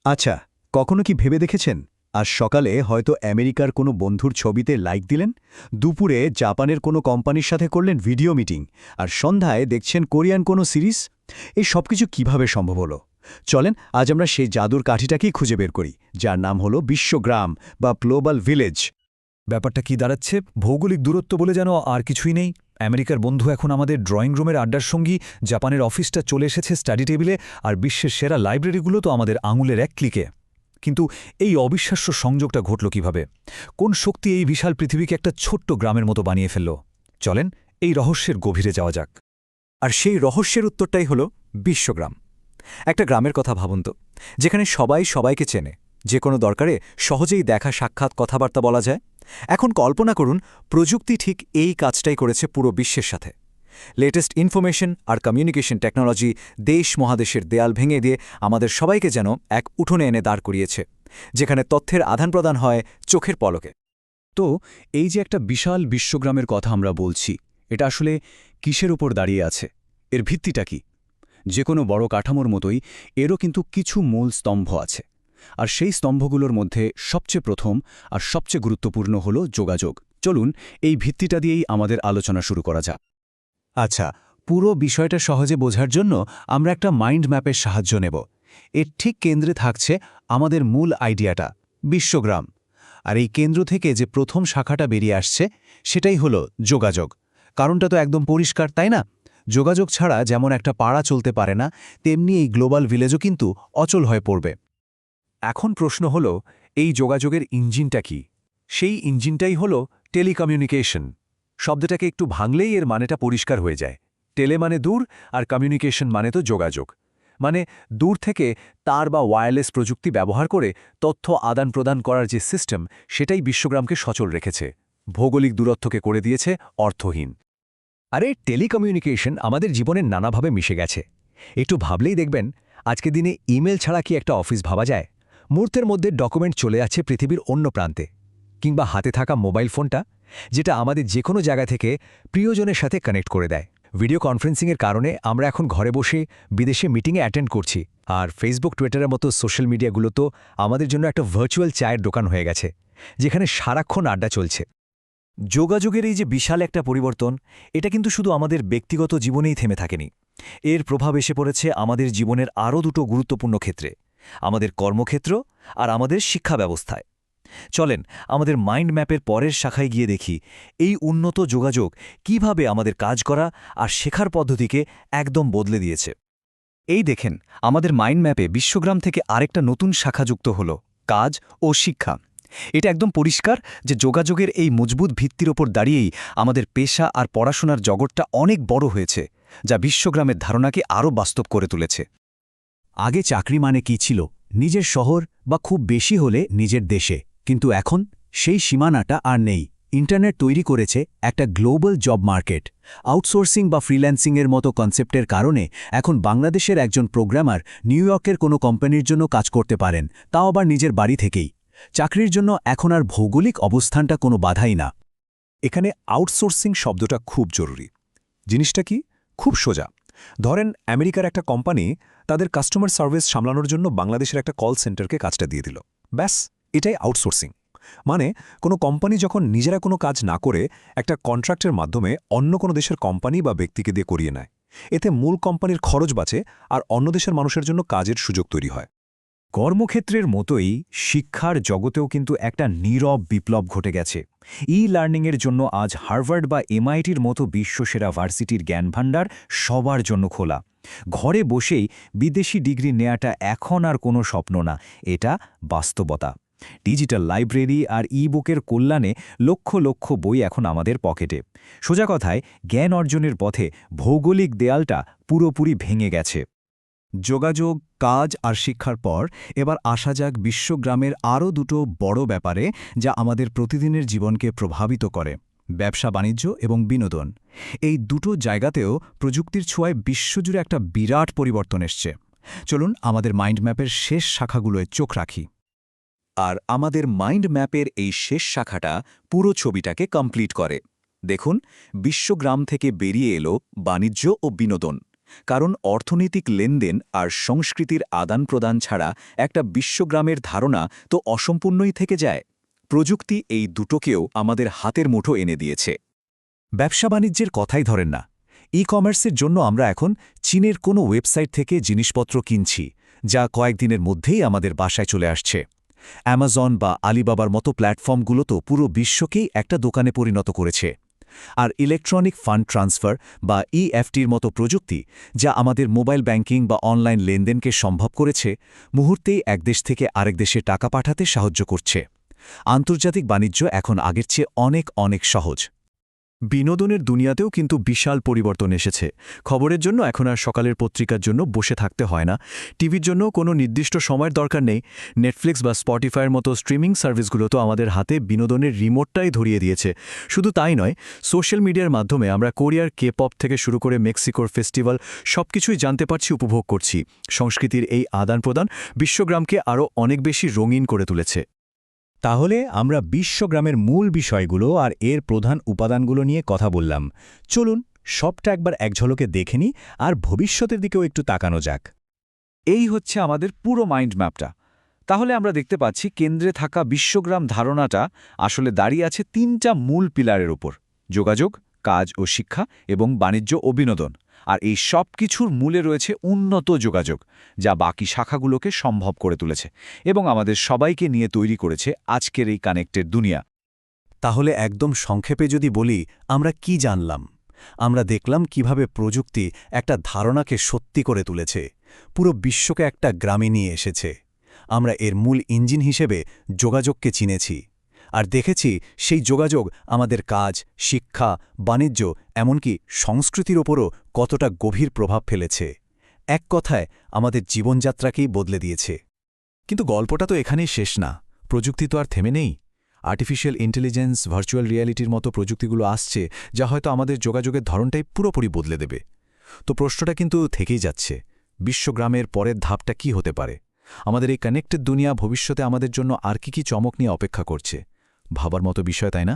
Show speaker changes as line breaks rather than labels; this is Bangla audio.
আচ্ছা, কখনো কি ভেবে দেখেছেন আজ সকালে হয়তো আমেরিকার কোনো বন্ধুর ছবিতে লাইক দিলেন, দুপুরে জাপানের কোনো কোম্পানির সাথে করলেন ভিডিও মিটিং, আর সন্ধ্যায় দেখছেন কোরিয়ান কোনো সিরিজ? এই সবকিছু কিভাবে সম্ভব হলো? চলেন আজ আমরা সেই জাদুর কাঠিটাকেই খুঁজে বের করি, যার নাম হলো বিশ্বগ্রাম বা গ্লোবাল ভিলেজ।
ব্যাপারটা কি দাঁড়াচ্ছে? ভৌগোলিক দূরত্ব বলে যেন আর কিছুই নেই। আমেরিকার বন্ধু এখন আমাদের ড্রয়িং রুমের আড্ডার সঙ্গী, জাপানের অফিসটা চলে এসেছে স্টাডি টেবিলে, আর বিশ্বের সেরা লাইব্রেরিগুলো তো আমাদের আঙুলের এক ক্লিকে। কিন্তু এই অবিশ্বাস্য সংযোগটা ঘটল কিভাবে? কোন শক্তি এই বিশাল পৃথিবীকে একটা ছোট্ট গ্রামের মতো বানিয়ে ফেলল? চলেন এই রহস্যের গভীরে যাওয়া যাক।
আর সেই রহস্যের উত্তরটাই হল বিশ্বগ্রাম। একটা গ্রামের কথা ভাবুন তো, যেখানে সবাই সবাইকে চেনে, যে কোনো দরকারে সহজেই দেখা সাক্ষাৎ কথাবার্তা বলা যায়। এখন কল্পনা করুন, প্রযুক্তি ঠিক এই কাজটাই করেছে পুরো বিশ্বের সাথে। লেটেস্ট ইনফরমেশন আর কমিউনিকেশন টেকনোলজি দেশ মহাদেশের দেয়াল ভেঙে দিয়ে আমাদের সবাইকে যেন এক উঠোনে এনে দাঁড় করিয়েছে, যেখানে তথ্যের আদান প্রদান হয় চোখের পলকে।
তো এই যে একটা বিশাল বিশ্বগ্রামের কথা আমরা বলছি, এটা আসলে কিসের উপর দাঁড়িয়ে আছে? এর ভিত্তিটা কি? যে কোনো বড় কাঠামোর মতোই এরও কিন্তু কিছু মূল স্তম্ভ আছে, আর সেই স্তম্ভগুলোর মধ্যে সবচেয়ে প্রথম আর সবচেয়ে গুরুত্বপূর্ণ হল যোগাযোগ। চলুন এই ভিত্তিটা দিয়েই আমাদের আলোচনা শুরু করা যাক। আচ্ছা, পুরো বিষয়টা সহজে বোঝার জন্য আমরা একটা মাইন্ড ম্যাপের সাহায্য নেব। এর ঠিক কেন্দ্রে থাকছে আমাদের মূল আইডিয়াটা, বিশ্বগ্রাম। আর এই কেন্দ্র থেকে যে প্রথম শাখাটা বেরিয়ে আসছে সেটাই হলো যোগাযোগ। কারণটা তো একদম পরিষ্কার, তাই না? যোগাযোগ ছাড়া যেমন একটা পাড়া চলতে পারে না, তেমনি এই গ্লোবাল ভিলেজও কিন্তু অচল হয়ে পড়বে।
এখন প্রশ্ন হল, এই যোগাযোগের ইঞ্জিনটা কি? সেই ইঞ্জিনটাই হল টেলিকমিউনিকেশন। শব্দটাকে একটু ভাঙলেই এর মানেটা পরিষ্কার হয়ে যায়। টেলে মানে দূর, আর কমিউনিকেশন মানে তো যোগাযোগ। মানে দূর থেকে তার বা ওয়্যারলেস প্রযুক্তি ব্যবহার করে তথ্য আদান প্রদান করার যে সিস্টেম, সেটাই বিশ্বগ্রামকে সচল রেখেছে। ভৌগোলিক দূরত্বকে করে দিয়েছে অর্থহীন।
আরে টেলিকমিউনিকেশন আমাদের জীবনের নানাভাবে মিশে গেছে। একটু ভাবলেই দেখবেন, আজকে দিনে ইমেল ছাড়া কি একটা অফিস ভাবা যায়? মুহূর্তের মধ্যে ডকুমেন্ট চলে যাচ্ছে পৃথিবীর অন্য প্রান্তে। কিংবা হাতে থাকা মোবাইল ফোনটা, যেটা আমাদের যে কোনো জায়গা থেকে প্রিয়জনের সাথে কানেক্ট করে দেয়। ভিডিও কনফারেন্সিংয়ের কারণে আমরা এখন ঘরে বসে বিদেশে মিটিংয়ে অ্যাটেন্ড করছি। আর ফেসবুক, টুইটারের মতো সোশ্যাল মিডিয়াগুলো তো আমাদের জন্য একটা ভার্চুয়াল চায়ের দোকান হয়ে গেছে, যেখানে সারাক্ষণ আড্ডা চলছে।
যোগাযোগের এই যে বিশাল একটা পরিবর্তন, এটা কিন্তু শুধু আমাদের ব্যক্তিগত জীবনেই থেমে থাকেনি। এর প্রভাব এসে পড়েছে আমাদের জীবনের আরও দুটো গুরুত্বপূর্ণ ক্ষেত্রে, আমাদের কর্মক্ষেত্র আর আমাদের শিক্ষা ব্যবস্থায়। চলেন আমাদের মাইন্ড ম্যাপের পরের শাখায় গিয়ে দেখি এই উন্নত যোগাযোগ কিভাবে আমাদের কাজ করা আর শেখার পদ্ধতিকে একদম বদলে দিয়েছে।
এই দেখেন, আমাদের মাইন্ড ম্যাপে বিশ্বগ্রাম থেকে আরেকটা নতুন শাখা যুক্ত হল, কাজ ও শিক্ষা। এটা একদম পরিষ্কার যে যোগাযোগের এই মজবুত ভিত্তির ওপর দাঁড়িয়েই আমাদের পেশা আর পড়াশোনার জগৎটা অনেক বড় হয়েছে, যা বিশ্বগ্রামের ধারণাকে আরও বাস্তব করে তুলেছে। আগে চাকরি মানে কি ছিল? নিজের শহর বা খুব বেশি হলে নিজের দেশে। কিন্তু এখন সেই সীমানাটা আর নেই। ইন্টারনেট তৈরি করেছে একটা গ্লোবাল জব মার্কেট। আউটসোর্সিং বা ফ্রিল্যান্সিংয়ের মতো কনসেপ্টের কারণে এখন বাংলাদেশের একজন প্রোগ্রামার নিউ ইয়র্কের কোনো কোম্পানির জন্য কাজ করতে পারেন, তাও আবার নিজের বাড়ি থেকেই। চাকরির জন্য এখন আর ভৌগোলিক অবস্থানটা কোনো বাধাই না।
এখানে আউটসোর্সিং শব্দটা খুব জরুরি। জিনিসটা কি? খুব সোজা। ধরেন আমেরিকার একটা কোম্পানি তাদের কাস্টমার সার্ভিস সামলানোর জন্য বাংলাদেশের একটা কল সেন্টারকে কাজটা দিয়ে দিল। ব্যাস, এটাই আউটসোর্সিং। মানে কোনো কোম্পানি যখন নিজেরা কোনো কাজ না করে একটা কন্ট্রাক্টের মাধ্যমে অন্য কোনো দেশের কোম্পানি বা ব্যক্তিকে দিয়ে করিয়ে নেয়। এতে মূল কোম্পানির খরচ বাঁচে আর অন্য দেশের মানুষের জন্য কাজের সুযোগ তৈরি হয়।
কর্মক্ষেত্রের মতোই শিক্ষার জগতেও কিন্তু একটা নীরব বিপ্লব ঘটে গেছে। লার্নিংয়ের জন্য আজ হার্ভার্ড বা এমআইটির মতো বিশ্বসেরা ভার্সিটির জ্ঞানভাণ্ডার সবার জন্য খোলা। ঘরে বসেই বিদেশি ডিগ্রি নেয়াটা এখন আর কোনো স্বপ্ন না, এটা বাস্তবতা। ডিজিটাল লাইব্রেরি আর বুকের কল্যাণে লক্ষ লক্ষ বই এখন আমাদের পকেটে। সোজা কথায়, জ্ঞান অর্জনের পথে ভৌগোলিক দেয়ালটা পুরোপুরি ভেঙে গেছে।
যোগাযোগ, কাজ আর শিক্ষার পর এবার আসা যাক বিশ্বগ্রামের আরও দুটো বড় ব্যাপারে, যা আমাদের প্রতিদিনের জীবনকে প্রভাবিত করে: ব্যবসা বাণিজ্য এবং বিনোদন। এই দুটো জায়গাতেও প্রযুক্তির ছোঁয়ায় বিশ্বজুড়ে একটা বিরাট পরিবর্তন এসছে। চলুন আমাদের মাইন্ড ম্যাপের শেষ শাখাগুলোয় চোখ রাখি।
আর আমাদের মাইন্ড ম্যাপের এই শেষ শাখাটা পুরো ছবিটাকে কমপ্লিট করে। দেখুন, বিশ্বগ্রাম থেকে বেরিয়ে এলো বাণিজ্য ও বিনোদন, কারণ অর্থনৈতিক লেনদেন আর সংস্কৃতির আদান-প্রদান ছাড়া একটা বিশ্বগ্রামের ধারণা তো অসম্পূর্ণই থেকে যায়। প্রযুক্তি এই দুটোকেও আমাদের হাতের মুঠো এনে দিয়েছে।
ব্যবসা বাণিজ্যের কথাই ধরেন না, ই কমার্সের জন্য আমরা এখন চীনের কোনো ওয়েবসাইট থেকে জিনিসপত্র কিনছি, যা কয়েকদিনের মধ্যেই আমাদের বাসায় চলে আসছে। অ্যামাজন বা আলিবাবার মতো প্ল্যাটফর্মগুলো তো পুরো বিশ্বকেই একটা দোকানে পরিণত করেছে। আর ইলেকট্রনিক ফান্ড ট্রান্সফার বা ইএফটির মতো প্রযুক্তি, যা আমাদের মোবাইল ব্যাংকিং বা অনলাইন লেনদেনকে সম্ভব করেছে, মুহূর্তেই এক দেশ থেকে আরেক দেশে টাকা পাঠাতে সাহায্য করছে। আন্তর্জাতিক বাণিজ্য এখন আগের চেয়ে অনেক অনেক সহজ।
বিনোদনের দুনিয়াতেও কিন্তু বিশাল পরিবর্তন এসেছে। খবরের জন্য এখন আর সকালের পত্রিকার জন্য বসে থাকতে হয় না। টিভির জন্য কোনো নির্দিষ্ট সময়ের দরকার নেই। নেটফ্লিক্স বা স্পটিফাইয়ের মতো স্ট্রিমিং সার্ভিসগুলো তো আমাদের হাতে বিনোদনের রিমোটটাই ধরিয়ে দিয়েছে। শুধু তাই নয়, সোশ্যাল মিডিয়ার মাধ্যমে আমরা কোরিয়ার কে-পপ থেকে শুরু করে মেক্সিকোর ফেস্টিভ্যাল সবকিছুই জানতে পারছি, উপভোগ করছি। সংস্কৃতির এই আদান-প্রদান বিশ্বগ্রামকে আরও অনেক বেশি রঙিন করে তুলেছে।
তাহলে আমরা বিশ্বগ্রামের মূল বিষয়গুলো আর এর প্রধান উপাদানগুলো নিয়ে কথা বললাম। চলুন সবটা একবার এক ঝলকে দেখে নিই আর ভবিষ্যতের দিকেও একটু তাকানো যাক।
এই হচ্ছে আমাদের পুরো মাইন্ড ম্যাপটা। তাহলে আমরা দেখতে পাচ্ছি কেন্দ্রে থাকা বিশ্বগ্রাম ধারণাটা আসলে দাঁড়িয়ে আছে 3টা মূল পিলারের উপর: যোগাযোগ, কাজ ও শিক্ষা এবং বাণিজ্য ও বিনোদন। আর এই সব কিছুর মূলে রয়েছে উন্নত যোগাযোগ, যা বাকি শাখাগুলোকে সম্ভব করে তুলেছে এবং আমাদের সবাইকে নিয়ে তৈরি করেছে আজকের এই কানেক্টেড দুনিয়া।
তাহলে একদম সংক্ষেপে যদি বলি, আমরা কি জানলাম? আমরা দেখলাম কিভাবে প্রযুক্তি একটা ধারণাকে সত্যি করে তুলেছে, পুরো বিশ্বকে একটা গ্রামে নিয়ে এসেছে। আমরা এর মূল ইঞ্জিন হিসেবে যোগাযোগকে চিনেছি, আর দেখেছি সেই যোগাযোগ আমাদের কাজ, শিক্ষা, বাণিজ্য, এমনকি সংস্কৃতির ওপরও কতটা গভীর প্রভাব ফেলেছে। এক কথায় আমাদের জীবনযাত্রাকেই বদলে দিয়েছে।
কিন্তু গল্পটা তো এখানেই শেষ না। প্রযুক্তি তো আর থেমে নেই। আর্টিফিশিয়াল ইন্টেলিজেন্স, ভার্চুয়াল রিয়ালিটির মতো প্রযুক্তিগুলো আসছে, যা হয়তো আমাদের যোগাযোগের ধরনটাই পুরোপুরি বদলে দেবে। তো প্রশ্নটা কিন্তু থেকেই যাচ্ছে, বিশ্বগ্রামের পরের ধাপটা কি হতে পারে? আমাদের এই কানেক্টেড দুনিয়া ভবিষ্যতে আমাদের জন্য আর কি চমক নিয়ে অপেক্ষা করছে? ভাবার মতো বিষয়, তাই না?